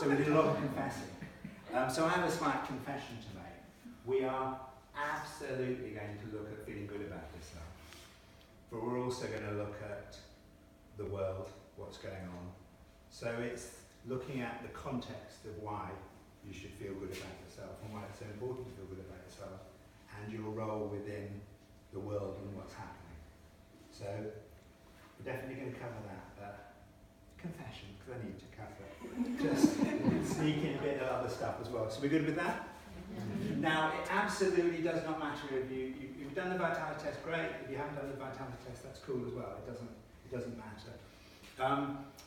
So we did a lot of confessing. So I have a slight confession to make. We are absolutely going to look at feeling good about yourself. But we're also going to look at the world, what's going on. So it's looking at the context of why you should feel good about yourself and why it's so important to feel good about yourself and your role within the world and what's happening. So we're definitely going to cover that, but confession, because I need to cover it. Just sneak in a bit of other stuff as well. So we're good with that? Mm-hmm. Now, it absolutely does not matter if you've done the vitality test, great. If you haven't done the vitality test, that's cool as well. It doesn't matter.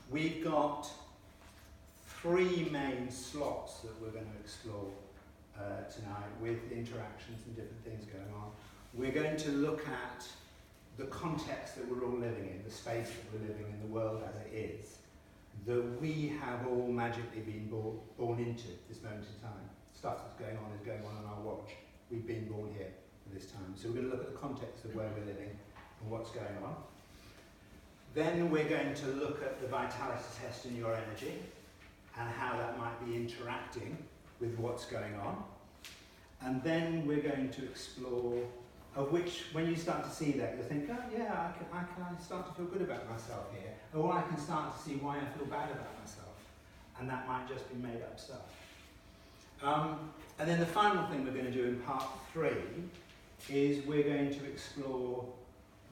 We've got 3 main slots that we're going to explore tonight with interactions and different things going on. We're going to look at the context that we're all living in, the space that we're living in, the world as it is, that we have all magically been born into this moment in time. Stuff that's going on is going on our watch. We've been born here at this time. So we're going to look at the context of where we're living and what's going on. Then we're going to look at the vitality test in your energy and how that might be interacting with what's going on. And then we're going to explore, of which, when you start to see that, you'll think, oh yeah, I can start to feel good about myself here. Or I can start to see why I feel bad about myself. And that might just be made up stuff. And then the final thing we're going to do in part 3 is we're going to explore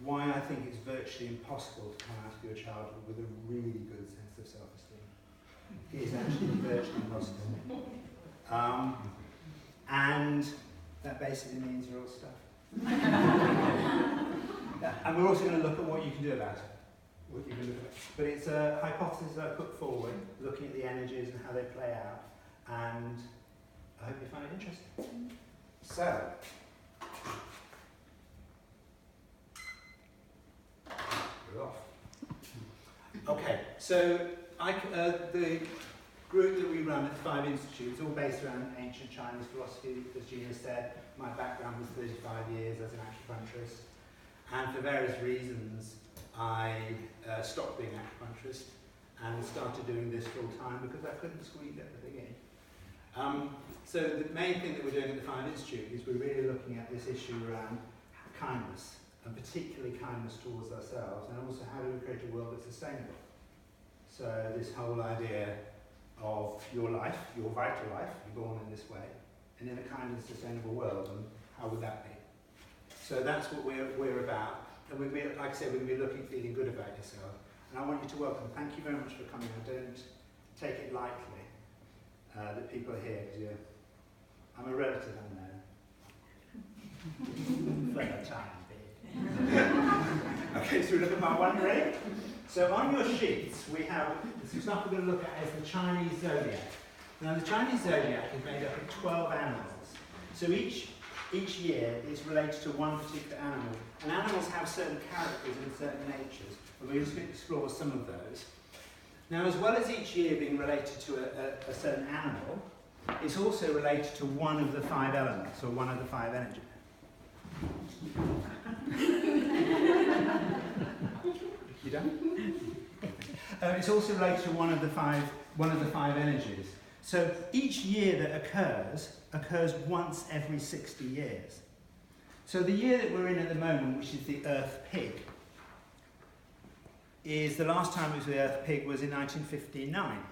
why I think it's virtually impossible to come out of your childhood with a really good sense of self-esteem. It is actually virtually impossible. And that basically means you're all stuffed. And we're also going to look at what you can do about it. But it's a hypothesis that I put forward, looking at the energies and how they play out, and I hope you find it interesting. So, we're off. Okay, so the group that we run at the 5 Institutes is all based around ancient Chinese philosophy. As Gina said, my background was 35 years as an acupuncturist, and for various reasons I stopped being an acupuncturist and started doing this full time because I couldn't squeeze everything in. So the main thing that we're doing at the 5 Institute is we're really looking at this issue around kindness, and particularly kindness towards ourselves, and also how do we create a world that's sustainable. So this whole idea of your life, your vital life, you're born in this way, and in a kind and sustainable world, and how would that be? So that's what we're about, and we'll be, like I said, we'll be looking, feeling good about yourself. And I want you to welcome, thank you very much for coming. I don't take it lightly that people are here, because I'm a relative unknown. For the time being. Okay, so we look at part 1, ready? So on your sheets, we have some stuff we're going to look at as the Chinese Zodiac. Now the Chinese Zodiac is made up of 12 animals. So each year is related to one particular animal. And animals have certain characters and certain natures. And we're just going to explore some of those. Now, as well as each year being related to a certain animal, it's also related to one of the 5 elements, or one of the 5 energies. You done? It's also related to one of the five energies. So each year that occurs once every 60 years. So the year that we're in at the moment, which is the Earth Pig, is the last time it was the Earth Pig was in 1959.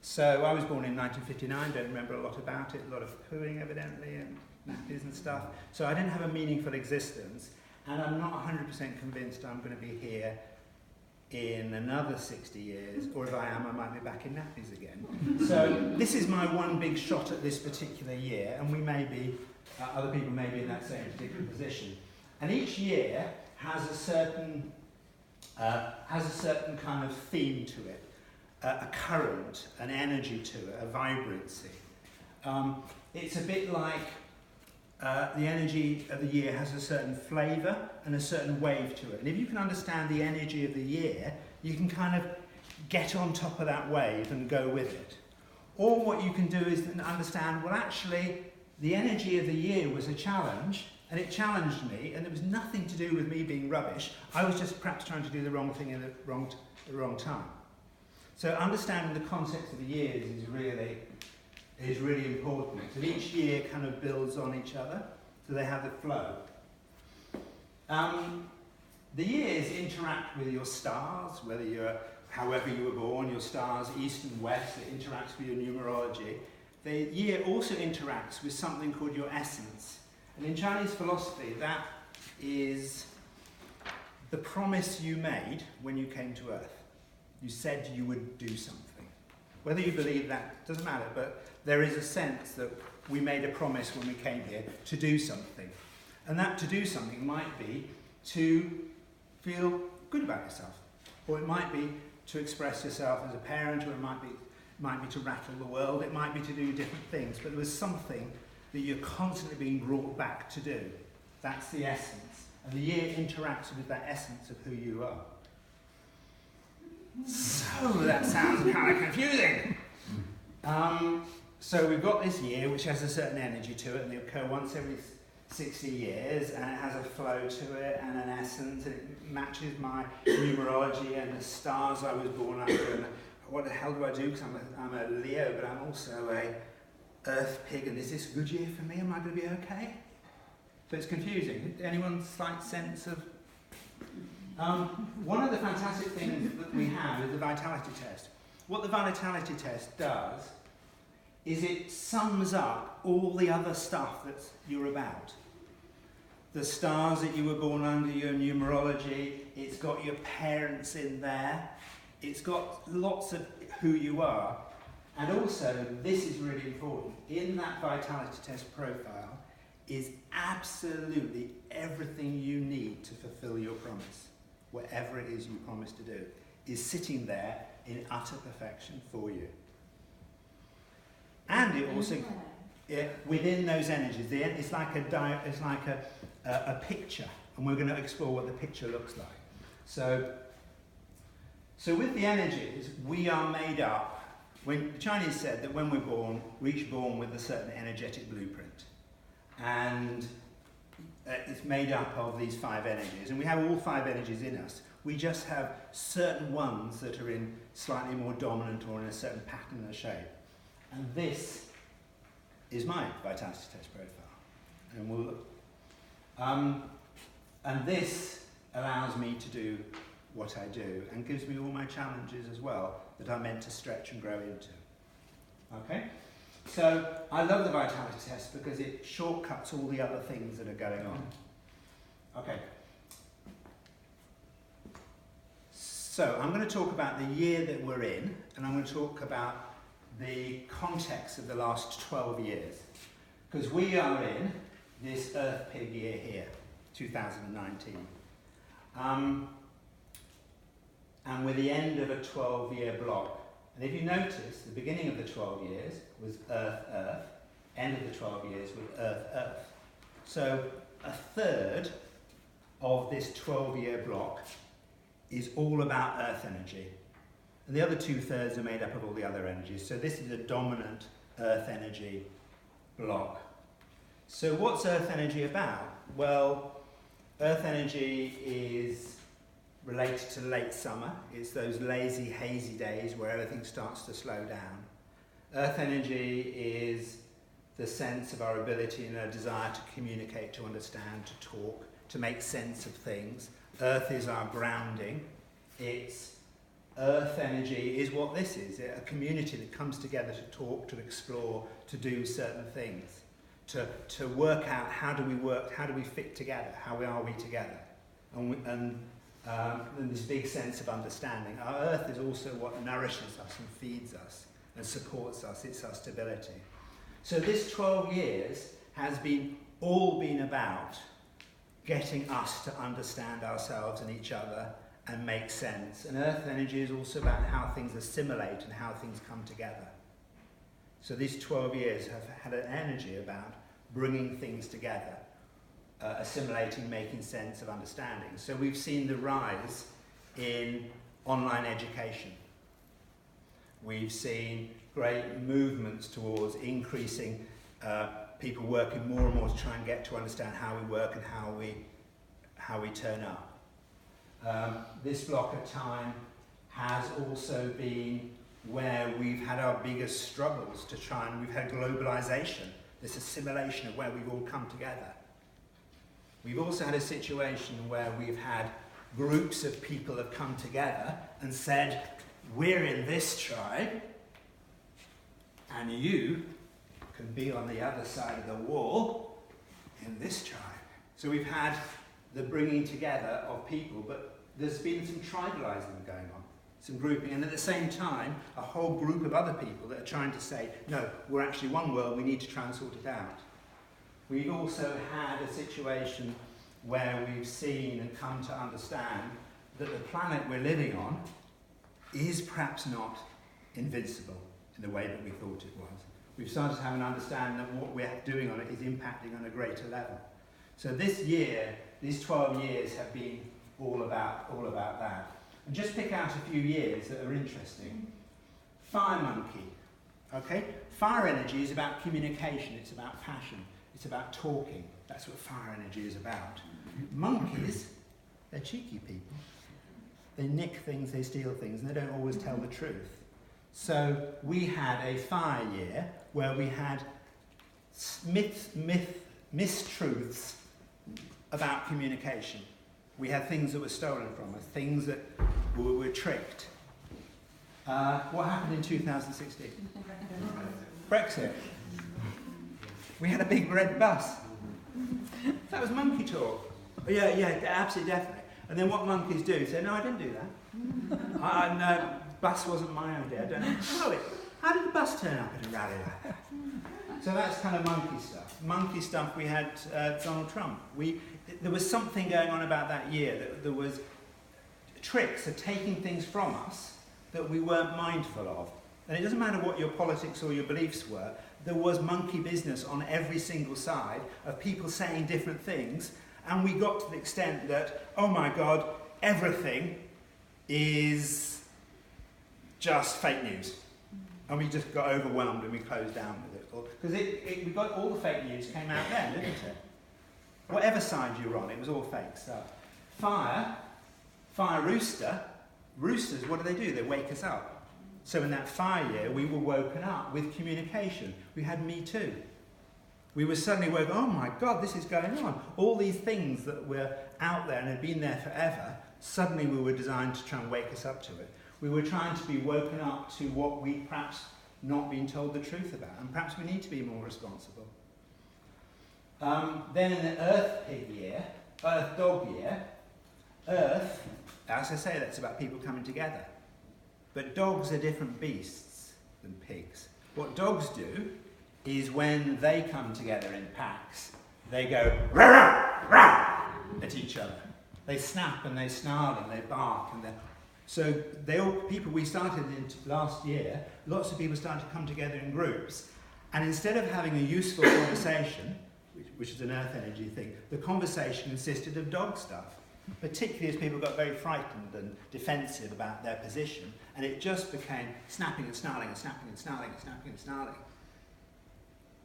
So I was born in 1959, don't remember a lot about it, a lot of pooing evidently and nappies and stuff. So I didn't have a meaningful existence, and I'm not 100% convinced I'm going to be here in another 60 years, or if I am, I might be back in nappies again. So this is my one big shot at this particular year, and we may be, other people may be in that same particular position. And each year has a certain kind of theme to it, a current, an energy to it, a vibrancy. It's a bit like the energy of the year has a certain flavour and a certain wave to it. And if you can understand the energy of the year, you can kind of get on top of that wave and go with it. Or what you can do is understand, well, actually, the energy of the year was a challenge, and it challenged me, and it was nothing to do with me being rubbish. I was just perhaps trying to do the wrong thing at the wrong time. So understanding the concepts of the years is really important. So each year kind of builds on each other, so they have the flow. The years interact with your stars, however you were born, your stars, east and west, it interacts with your numerology. The year also interacts with something called your essence. And in Chinese philosophy, that is the promise you made when you came to Earth. You said you would do something. Whether you believe that doesn't matter, but there is a sense that we made a promise when we came here to do something. And that to do something might be to feel good about yourself, or it might be to express yourself as a parent, or it might be to rattle the world, it might be to do different things, but there was something that you're constantly being brought back to do. That's the essence. And the year interacts with that essence of who you are. So that sounds kind of confusing. So we've got this year which has a certain energy to it, and they occur once every 60 years, and it has a flow to it and an essence, and it matches my numerology and the stars I was born under. And what the hell do I do? Because I'm a Leo, but I'm also a Earth pig, and is this a good year for me? Am I going to be okay? So it's confusing. Anyone's slight sense of... one of the fantastic things that we have is the vitality test. What the vitality test does is it sums up all the other stuff that you're about. The stars that you were born under, your numerology, it's got your parents in there, it's got lots of who you are. And also, this is really important, in that vitality test profile is absolutely everything you need to fulfill your promise. Whatever it is you promise to do is sitting there in utter perfection for you. And it also, within those energies, it's like a picture, and we're going to explore what the picture looks like. So with the energies, we are made up. When the Chinese said that when we're born, we're each born with a certain energetic blueprint, and it's made up of these 5 energies, and we have all 5 energies in us. We just have certain ones that are in slightly more dominant or in a certain pattern or shape. And this is my vitality test profile. And we'll look. And this allows me to do what I do and gives me all my challenges as well that I'm meant to stretch and grow into. Okay? So I love the vitality test because it shortcuts all the other things that are going on. Okay. So I'm going to talk about the year that we're in, and I'm going to talk about the context of the last 12 years. Because we are in this Earth Pig year here, 2019. And we're the end of a 12-year block. And if you notice, the beginning of the 12 years was Earth, Earth. End of the 12 years was Earth, Earth. So a third of this 12-year block is all about Earth energy. And the other 2/3 are made up of all the other energies. So this is a dominant Earth energy block. So what's Earth energy about? Well, Earth energy is related to late summer. It's those lazy, hazy days where everything starts to slow down. Earth energy is the sense of our ability and our desire to communicate, to understand, to talk, to make sense of things. Earth is our grounding. Earth energy is what this is, a community that comes together to talk, to explore, to do certain things, to work out how do we fit together, how are we together, and this big sense of understanding. Our Earth is also what nourishes us and feeds us and supports us, it's our stability. So this 12 years has all been about getting us to understand ourselves and each other and make sense. And Earth energy is also about how things assimilate and how things come together. So these 12 years have had an energy about bringing things together, assimilating, making sense of understanding. So we've seen the rise in online education. We've seen great movements towards increasing people working more and more to try and get to understand how we work and how we turn up. This block of time has also been where we've had our biggest struggles to try, and we've had globalization, this assimilation of where we've all come together. We've also had a situation where we've had groups of people have come together and said, we're in this tribe, and you can be on the other side of the wall in this tribe. So we've had the bringing together of people, but there's been some tribalism going on, some grouping, and at the same time, a whole group of other people that are trying to say, no, we're actually one world, we need to try and sort it out. We've also had a situation where we've seen and come to understand that the planet we're living on is perhaps not invincible in the way that we thought it was. We've started to have an understanding that what we're doing on it is impacting on a greater level. So this year, these 12 years have been all about that. And just pick out a few years that are interesting. Fire monkey, okay? Fire energy is about communication, it's about passion, it's about talking. That's what fire energy is about. Monkeys, they're cheeky people. They nick things, they steal things, and they don't always tell the truth. So we had a fire year where we had mistruths about communication. We had things that were stolen from us, things that were tricked. What happened in 2016? Brexit. We had a big red bus. That was monkey talk. Yeah, absolutely, definitely. And then what monkeys do, say, no, I didn't do that. No, bus wasn't my idea. I don't know. How did the bus turn up at a rally like that? So that's kind of monkey stuff. Monkey stuff, we had Donald Trump. There was something going on about that year, that there was tricks of taking things from us that we weren't mindful of. And it doesn't matter what your politics or your beliefs were, there was monkey business on every single side of people saying different things, and we got to the extent that, oh my God, everything is just fake news. And we just got overwhelmed and we closed down with it. Because we got all the fake news came out then, didn't it? Whatever side you were on, it was all fake stuff. Fire rooster. Roosters, what do? They wake us up. So in that fire year, we were woken up with communication. We had Me Too. We were suddenly woken, oh my God, this is going on. All these things that were out there and had been there forever, suddenly we were designed to try and wake us up to it. We were trying to be woken up to what we'd perhaps not been told the truth about, and perhaps we need to be more responsible. Then in the Earth Dog year, Earth, as I say, that's about people coming together. But dogs are different beasts than pigs. What dogs do is when they come together in packs, they go rah, rah, rah, at each other. They snap and they snarl and they bark and we started in last year, lots of people started to come together in groups, and instead of having a useful conversation, which is an earth energy thing, the conversation consisted of dog stuff, particularly as people got very frightened and defensive about their position, and it just became snapping and snarling and snapping and snarling and snapping and snarling.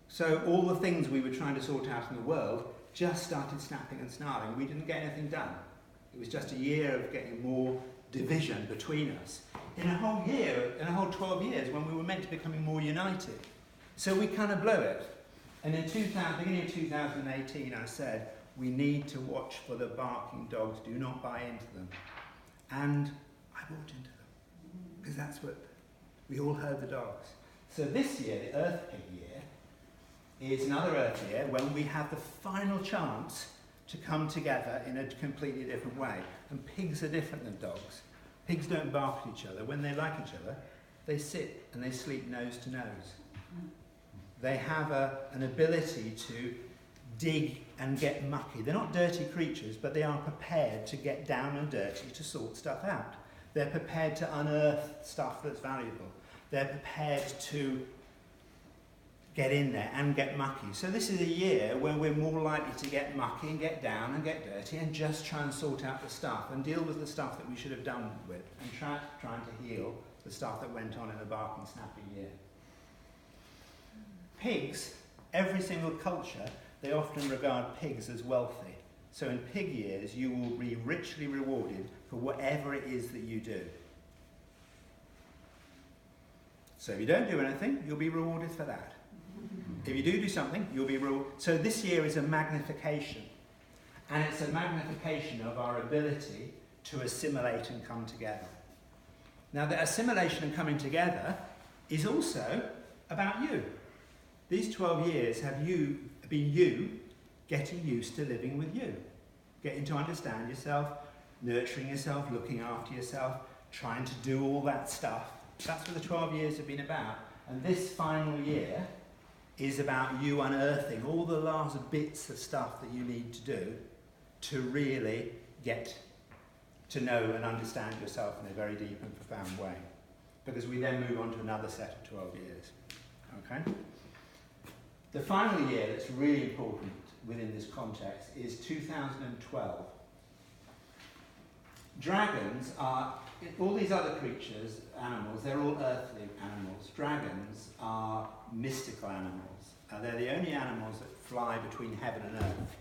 So all the things we were trying to sort out in the world just started snapping and snarling. We didn't get anything done. It was just a year of getting more division between us. In a whole 12 years, when we were meant to be becoming more united. So we kind of blew it. And in beginning of 2018, I said, we need to watch for the barking dogs. Do not buy into them. And I bought into them. Because that's what we all heard, the dogs. So this year, the Earth Pig year, is another Earth year when we have the final chance to come together in a completely different way. And pigs are different than dogs. Pigs don't bark at each other. When they like each other, they sit and they sleep nose to nose. They have an ability to dig and get mucky. They're not dirty creatures, but they are prepared to get down and dirty to sort stuff out. They're prepared to unearth stuff that's valuable. They're prepared to get in there and get mucky. So this is a year where we're more likely to get mucky and get down and get dirty and just try and sort out the stuff and deal with the stuff that we should have done with and trying to heal the stuff that went on in the barking, snapping year. Pigs, every single culture, they often regard pigs as wealthy. So in pig years, you will be richly rewarded for whatever it is that you do. So if you don't do anything, you'll be rewarded for that. If you do something, you'll be rewarded. So this year is a magnification. And it's a magnification of our ability to assimilate and come together. Now, the assimilation and coming together is also about you. These 12 years have been you getting used to living with you, getting to understand yourself, nurturing yourself, looking after yourself, trying to do all that stuff. That's what the 12 years have been about. And this final year is about you unearthing all the last bits of stuff that you need to do to really get to know and understand yourself in a very deep and profound way. Because we then move on to another set of 12 years. Okay? The final year that's really important within this context is 2012. Dragons are, all these other creatures, animals, they're all earthly animals. Dragons are mystical animals. They're the only animals that fly between heaven and earth.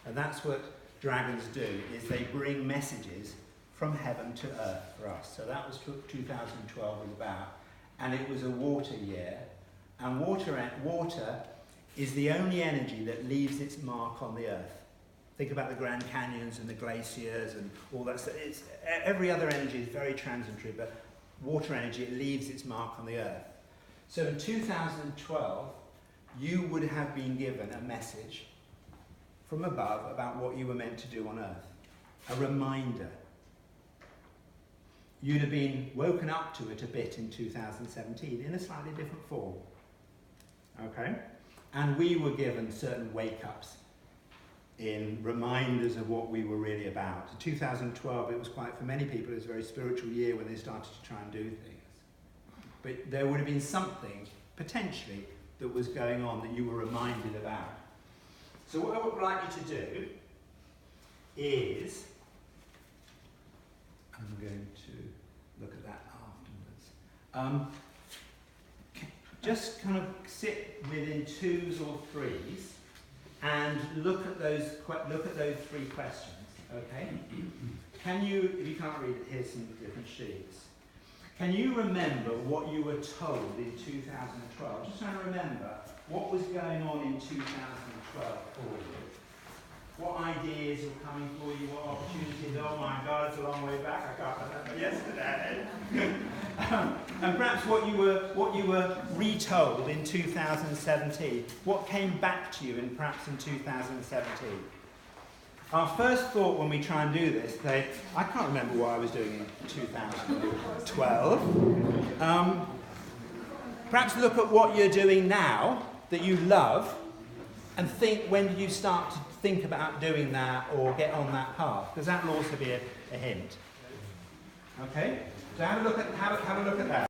And that's what dragons do, is they bring messages from heaven to earth for us. So that was what 2012 was about. And it was a water year. And water is the only energy that leaves its mark on the earth. Think about the Grand Canyons and the glaciers and all that stuff. Every other energy is very transitory, but water energy, it leaves its mark on the earth. So in 2012, you would have been given a message from above about what you were meant to do on earth. A reminder. You'd have been woken up to it a bit in 2017 in a slightly different form. Okay? And we were given certain wake-ups in reminders of what we were really about. In 2012, it was quite, for many people, it was a very spiritual year when they started to try and do things. But there would have been something, potentially, that was going on that you were reminded about. So what I would like you to do is, I'm going to look at that afterwards, just kind of sit within 2s or 3s and look at those 3 questions, okay? Can you, if you can't read it, here's some different sheets. Can you remember what you were told in 2012? Just trying to remember what was going on in 2012 for you. What ideas were coming for you, what opportunities? Oh my God, it's a long way back, I can't remember yesterday. And perhaps what you were retold in 2017. What came back to you perhaps in 2017? Our first thought when we try and do this, I can't remember what I was doing in 2012. Perhaps look at what you're doing now that you love and think, when did you start to think about doing that or get on that path? Because that will also be a hint. Okay? So have a look at that.